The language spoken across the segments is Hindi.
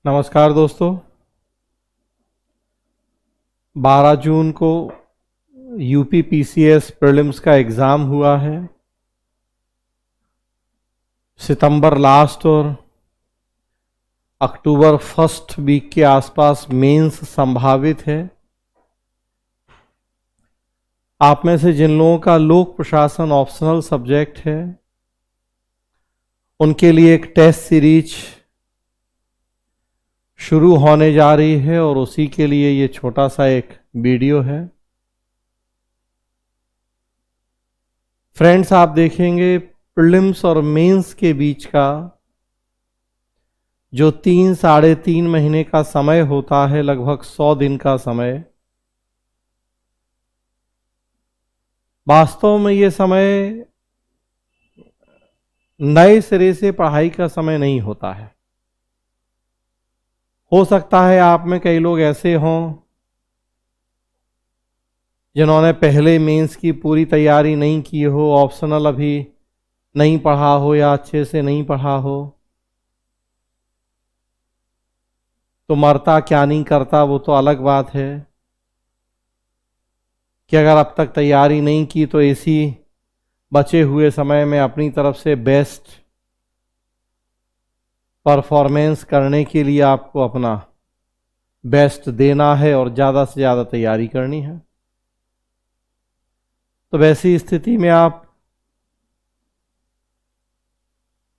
नमस्कार दोस्तों। 12 जून को यूपी पीसीएस प्रीलिम्स का एग्ज़ाम हुआ है। सितंबर लास्ट और अक्टूबर फर्स्ट वीक के आसपास मेंस संभावित है। आप में से जिन लोगों का लोक प्रशासन ऑप्शनल सब्जेक्ट है, उनके लिए एक टेस्ट सीरीज शुरू होने जा रही है और उसी के लिए ये छोटा सा एक वीडियो है। फ्रेंड्स, आप देखेंगे प्रीलिम्स और मेंस के बीच का जो 3-3.5 महीने का समय होता है, लगभग 100 दिन का समय, वास्तव में ये समय नए सिरे से पढ़ाई का समय नहीं होता है। हो सकता है आप में कई लोग ऐसे हों जिन्होंने पहले मेंस की पूरी तैयारी नहीं की हो, ऑप्शनल अभी नहीं पढ़ा हो या अच्छे से नहीं पढ़ा हो। तो मरता क्या नहीं करता, वो तो अलग बात है कि अगर अब तक तैयारी नहीं की तो इसी बचे हुए समय में अपनी तरफ से बेस्ट परफॉर्मेंस करने के लिए आपको अपना बेस्ट देना है और ज़्यादा से ज़्यादा तैयारी करनी है। तो वैसी स्थिति में आप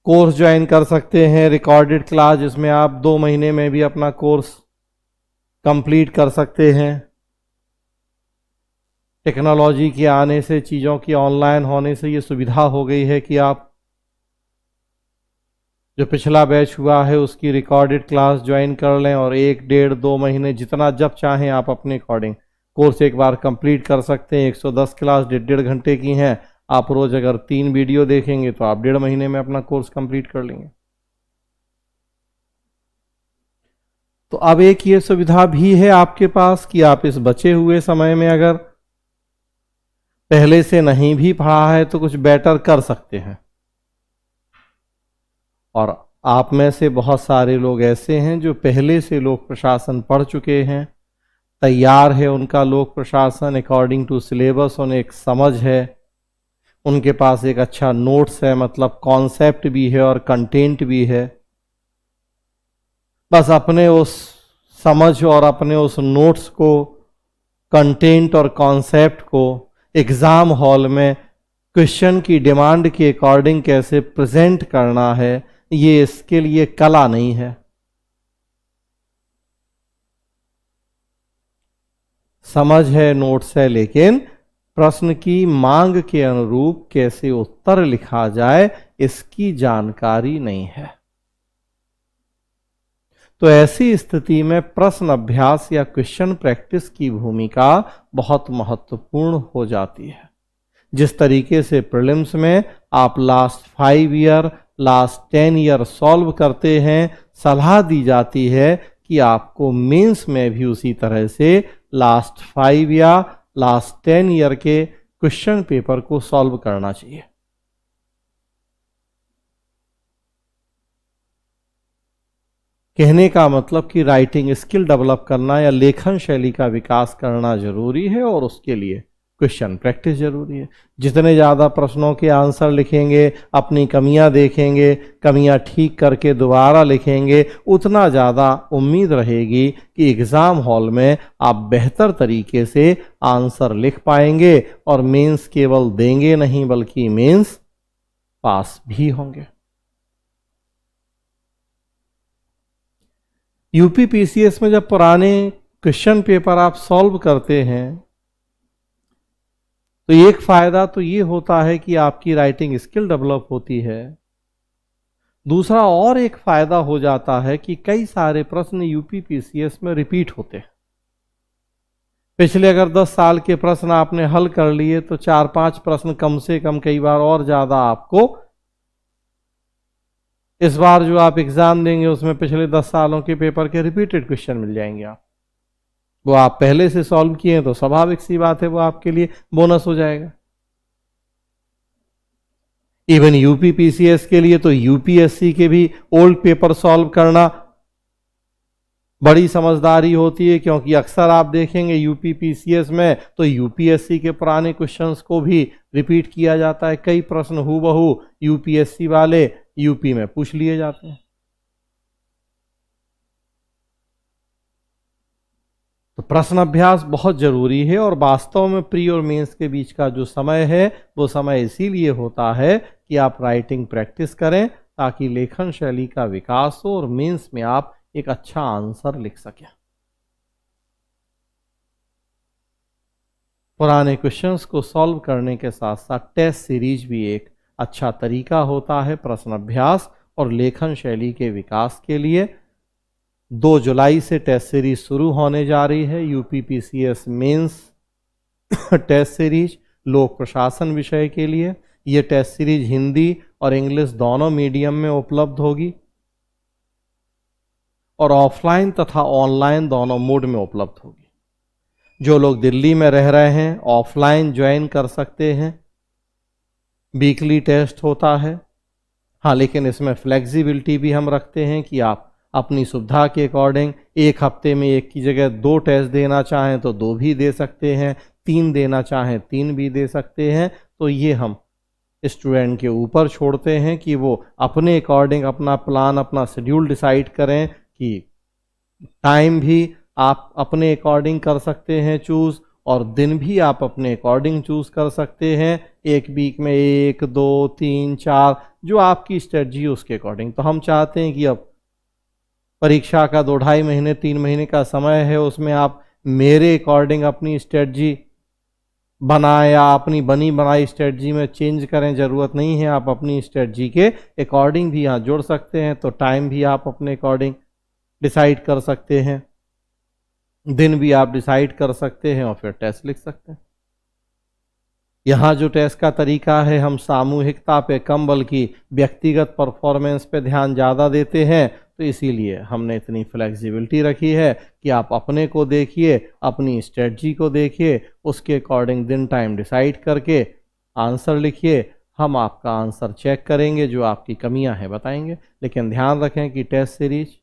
कोर्स ज्वाइन कर सकते हैं, रिकॉर्डेड क्लास, जिसमें आप 2 महीने में भी अपना कोर्स कंप्लीट कर सकते हैं। टेक्नोलॉजी के आने से, चीज़ों की ऑनलाइन होने से ये सुविधा हो गई है कि आप जो पिछला बैच हुआ है उसकी रिकॉर्डेड क्लास ज्वाइन कर लें और 1-1.5-2 महीने जितना जब चाहें आप अपने अकॉर्डिंग कोर्स एक बार कंप्लीट कर सकते हैं। 110 क्लास 1.5 घंटे की हैं। आप रोज़ अगर 3 वीडियो देखेंगे तो आप 1.5 महीने में अपना कोर्स कंप्लीट कर लेंगे। तो अब एक ये सुविधा भी है आपके पास कि आप इस बचे हुए समय में अगर पहले से नहीं भी पढ़ा है तो कुछ बेटर कर सकते हैं। और आप में से बहुत सारे लोग ऐसे हैं जो पहले से लोक प्रशासन पढ़ चुके हैं, तैयार है उनका लोक प्रशासन अकॉर्डिंग टू सिलेबस, उन्हें एक समझ है, उनके पास एक अच्छा नोट्स है, मतलब कॉन्सेप्ट भी है और कंटेंट भी है। बस अपने उस समझ और अपने उस नोट्स को, कंटेंट और कॉन्सेप्ट को एग्ज़ाम हॉल में क्वेश्चन की डिमांड के अकॉर्डिंग कैसे प्रेजेंट करना है, ये इसके लिए कला नहीं है, समझ है, नोट्स है, लेकिन प्रश्न की मांग के अनुरूप कैसे उत्तर लिखा जाए इसकी जानकारी नहीं है। तो ऐसी स्थिति में प्रश्न अभ्यास या क्वेश्चन प्रैक्टिस की भूमिका बहुत महत्वपूर्ण हो जाती है। जिस तरीके से प्रीलिम्स में आप last 5 year, last 10 year solve करते हैं, सलाह दी जाती है कि आपको मेंस में भी उसी तरह से लास्ट 5 या लास्ट 10 ईयर के क्वेश्चन पेपर को सॉल्व करना चाहिए। कहने का मतलब कि राइटिंग स्किल डेवलप करना या लेखन शैली का विकास करना जरूरी है और उसके लिए क्वेश्चन प्रैक्टिस जरूरी है। जितने ज़्यादा प्रश्नों के आंसर लिखेंगे, अपनी कमियां देखेंगे, कमियां ठीक करके दोबारा लिखेंगे, उतना ज़्यादा उम्मीद रहेगी कि एग्ज़ाम हॉल में आप बेहतर तरीके से आंसर लिख पाएंगे और मेंस केवल देंगे नहीं बल्कि मेंस पास भी होंगे। यूपी पीसीएस में जब पुराने क्वेश्चन पेपर आप सॉल्व करते हैं तो एक फायदा तो ये होता है कि आपकी राइटिंग स्किल डेवलप होती है। दूसरा और एक फायदा हो जाता है कि कई सारे प्रश्न यूपी पीसीएस में रिपीट होते हैं। पिछले अगर 10 साल के प्रश्न आपने हल कर लिए तो 4-5 प्रश्न कम से कम, कई बार और ज्यादा, आपको इस बार जो आप एग्जाम देंगे उसमें पिछले 10 सालों के पेपर के रिपीटेड क्वेश्चन मिल जाएंगे। आप वो आप पहले से सॉल्व किए हैं तो स्वाभाविक सी बात है वो आपके लिए बोनस हो जाएगा। इवन यूपी पीसीएस के लिए तो यूपीएससी के भी ओल्ड पेपर सॉल्व करना बड़ी समझदारी होती है, क्योंकि अक्सर आप देखेंगे यूपी पीसीएस में तो यूपीएससी के पुराने क्वेश्चंस को भी रिपीट किया जाता है। कई प्रश्न हूबहू यूपीएससी वाले यूपी में पूछ लिए जाते हैं। तो प्रश्न अभ्यास बहुत जरूरी है, और वास्तव में प्री और मेंस के बीच का जो समय है वो समय इसीलिए होता है कि आप राइटिंग प्रैक्टिस करें, ताकि लेखन शैली का विकास हो और मेंस में आप एक अच्छा आंसर लिख सकें। पुराने क्वेश्चंस को सॉल्व करने के साथ साथ टेस्ट सीरीज भी एक अच्छा तरीका होता है प्रश्न अभ्यास और लेखन शैली के विकास के लिए। 2 जुलाई से टेस्ट सीरीज शुरू होने जा रही है, UP PCS mains test series लोक प्रशासन विषय के लिए। ये टेस्ट सीरीज हिंदी और इंग्लिश दोनों मीडियम में उपलब्ध होगी, और ऑफलाइन तथा ऑनलाइन दोनों मोड में उपलब्ध होगी। जो लोग दिल्ली में रह रहे हैं ऑफलाइन ज्वाइन कर सकते हैं, वीकली टेस्ट होता है। हाँ, लेकिन इसमें फ्लेक्सिबिलिटी भी हम रखते हैं कि आप अपनी सुविधा के अकॉर्डिंग एक हफ्ते में एक की जगह 2 टेस्ट देना चाहें तो 2 भी दे सकते हैं, 3 देना चाहें 3 भी दे सकते हैं। तो ये हम स्टूडेंट के ऊपर छोड़ते हैं कि वो अपने अकॉर्डिंग अपना प्लान, अपना शेड्यूल डिसाइड करें, कि टाइम भी आप अपने अकॉर्डिंग कर सकते हैं चूज़, और दिन भी आप अपने अकॉर्डिंग चूज़ कर सकते हैं। एक वीक में 1, 2, 3, 4 जो आपकी स्ट्रेटजी उसके अकॉर्डिंग। तो हम चाहते हैं कि अब परीक्षा का 2-2.5 महीने 3 महीने का समय है, उसमें आप मेरे अकॉर्डिंग अपनी स्ट्रेटजी बनाएं, या अपनी बनी बनाई स्ट्रेटजी में चेंज करें। ज़रूरत नहीं है, आप अपनी स्ट्रेटजी के अकॉर्डिंग भी यहाँ जुड़ सकते हैं। तो टाइम भी आप अपने अकॉर्डिंग डिसाइड कर सकते हैं, दिन भी आप डिसाइड कर सकते हैं, और फिर टेस्ट लिख सकते हैं। यहाँ जो टेस्ट का तरीका है, हम सामूहिकता पे कम बल्कि व्यक्तिगत परफॉर्मेंस पे ध्यान ज़्यादा देते हैं। तो इसीलिए हमने इतनी फ्लेक्सिबिलिटी रखी है कि आप अपने को देखिए, अपनी स्ट्रेटजी को देखिए, उसके अकॉर्डिंग दिन टाइम डिसाइड करके आंसर लिखिए। हम आपका आंसर चेक करेंगे, जो आपकी कमियां हैं बताएंगे। लेकिन ध्यान रखें कि टेस्ट सीरीज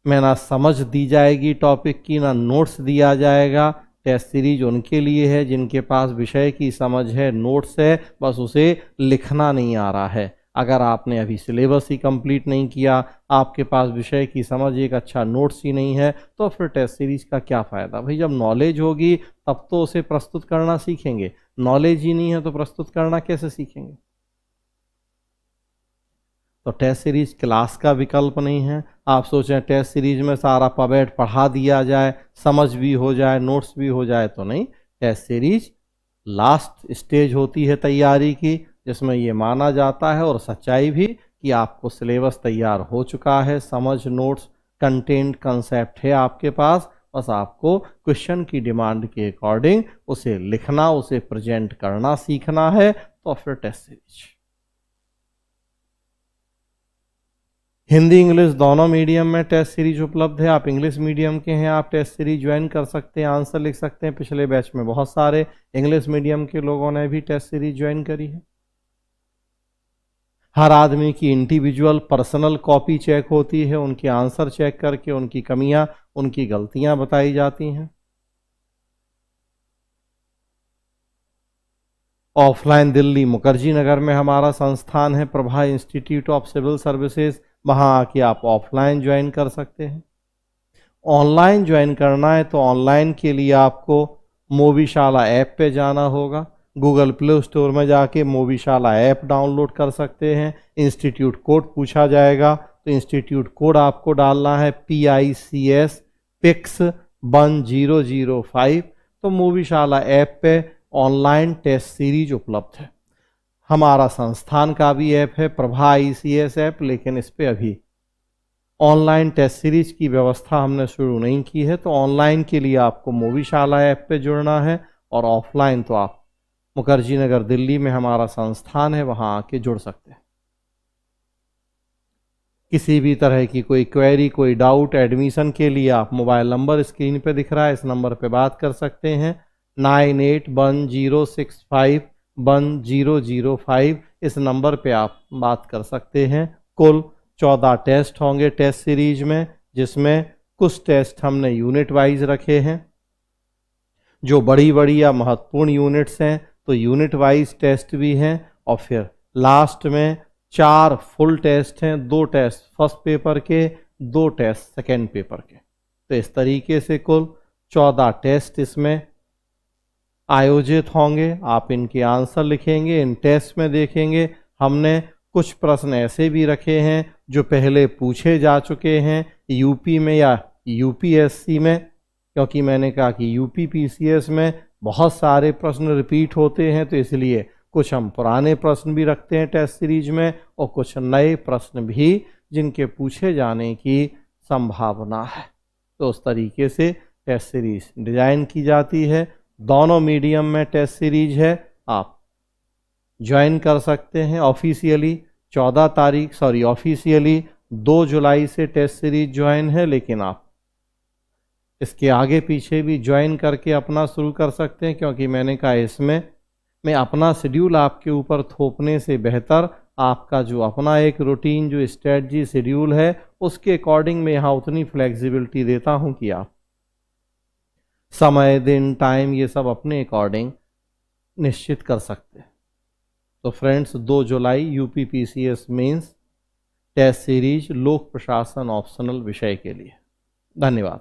में ना समझ दी जाएगी टॉपिक की, ना नोट्स दिया जाएगा। टेस्ट सीरीज उनके लिए है जिनके पास विषय की समझ है, नोट्स है, बस उसे लिखना नहीं आ रहा है। अगर आपने अभी सिलेबस ही कंप्लीट नहीं किया, आपके पास विषय की समझ, एक अच्छा नोट्स ही नहीं है, तो फिर टेस्ट सीरीज का क्या फ़ायदा। भाई, जब नॉलेज होगी तब तो उसे प्रस्तुत करना सीखेंगे, नॉलेज ही नहीं है तो प्रस्तुत करना कैसे सीखेंगे। तो टेस्ट सीरीज क्लास का विकल्प नहीं है। आप सोचें टेस्ट सीरीज में सारा पबेट पढ़ा दिया जाए, समझ भी हो जाए, नोट्स भी हो जाए, तो नहीं। टेस्ट सीरीज लास्ट स्टेज होती है तैयारी की, जिसमें ये माना जाता है, और सच्चाई भी, कि आपको सिलेबस तैयार हो चुका है, समझ, नोट्स, कंटेंट, कंसेप्ट है आपके पास। बस आपको क्वेश्चन की डिमांड के अकॉर्डिंग उसे लिखना, उसे प्रेजेंट करना सीखना है। तो फिर टेस्ट सीरीज हिंदी इंग्लिश दोनों मीडियम में टेस्ट सीरीज उपलब्ध है। आप इंग्लिश मीडियम के हैं, आप टेस्ट सीरीज ज्वाइन कर सकते हैं, आंसर लिख सकते हैं। पिछले बैच में बहुत सारे इंग्लिश मीडियम के लोगों ने भी टेस्ट सीरीज ज्वाइन करी है। हर आदमी की इंडिविजुअल पर्सनल कॉपी चेक होती है, उनके आंसर चेक करके उनकी कमियां, उनकी गलतियां बताई जाती हैं। ऑफलाइन दिल्ली मुखर्जी नगर में हमारा संस्थान है, Prabha institute of civil services. वहाँ आके आप ऑफलाइन ज्वाइन कर सकते हैं। ऑनलाइन ज्वाइन करना है तो ऑनलाइन के लिए आपको मोबीशाला ऐप पे जाना होगा। गूगल प्ले स्टोर में जाके मोबीशाला ऐप डाउनलोड कर सकते हैं। इंस्टीट्यूट कोड पूछा जाएगा, तो इंस्टीट्यूट कोड आपको डालना है PICS PICS 1005। तो मोबीशाला ऐप पे ऑनलाइन टेस्ट सीरीज उपलब्ध है। हमारा संस्थान का भी ऐप है, प्रभा ICS ऐप, लेकिन इस पे अभी ऑनलाइन टेस्ट सीरीज की व्यवस्था हमने शुरू नहीं की है। तो ऑनलाइन के लिए आपको मोबीशाला ऐप पे जुड़ना है, और ऑफलाइन तो आप मुखर्जी नगर दिल्ली में हमारा संस्थान है, वहां आके जुड़ सकते हैं। किसी भी तरह की कोई क्वेरी, कोई डाउट, एडमिशन के लिए आप मोबाइल नंबर स्क्रीन पे दिख रहा है, इस नंबर पे बात कर सकते हैं। 9810651005 इस नंबर पे आप बात कर सकते हैं। कुल 14 टेस्ट होंगे टेस्ट सीरीज में, जिसमें कुछ टेस्ट हमने यूनिट वाइज रखे हैं। जो बड़ी बड़ी या महत्वपूर्ण यूनिट्स हैं तो यूनिट वाइज टेस्ट भी हैं, और फिर लास्ट में 4 फुल टेस्ट हैं, 2 टेस्ट फर्स्ट पेपर के, 2 टेस्ट सेकेंड पेपर के। तो इस तरीके से कुल 14 टेस्ट इसमें आयोजित होंगे। आप इनके आंसर लिखेंगे। इन टेस्ट में देखेंगे हमने कुछ प्रश्न ऐसे भी रखे हैं जो पहले पूछे जा चुके हैं यूपी में या यूपीएससी में, क्योंकि मैंने कहा कि यूपी पीसीएस में बहुत सारे प्रश्न रिपीट होते हैं, तो इसलिए कुछ हम पुराने प्रश्न भी रखते हैं टेस्ट सीरीज में, और कुछ नए प्रश्न भी जिनके पूछे जाने की संभावना है। तो उस तरीके से टेस्ट सीरीज डिजाइन की जाती है। दोनों मीडियम में टेस्ट सीरीज है, आप ज्वाइन कर सकते हैं ऑफिशियली। ऑफिशियली 2 जुलाई से टेस्ट सीरीज ज्वाइन है, लेकिन आप इसके आगे पीछे भी ज्वाइन करके अपना शुरू कर सकते हैं, क्योंकि मैंने कहा इसमें मैं अपना शेड्यूल आपके ऊपर थोपने से बेहतर आपका जो अपना एक रूटीन जो स्ट्रेटजी शेड्यूल है उसके अकॉर्डिंग मैं यहाँ उतनी फ्लेक्सिबिलिटी देता हूँ कि आप समय, दिन, टाइम ये सब अपने अकॉर्डिंग निश्चित कर सकते हैं। तो फ्रेंड्स, 2 जुलाई UP PCS mains test series लोक प्रशासन ऑप्शनल विषय के लिए। धन्यवाद।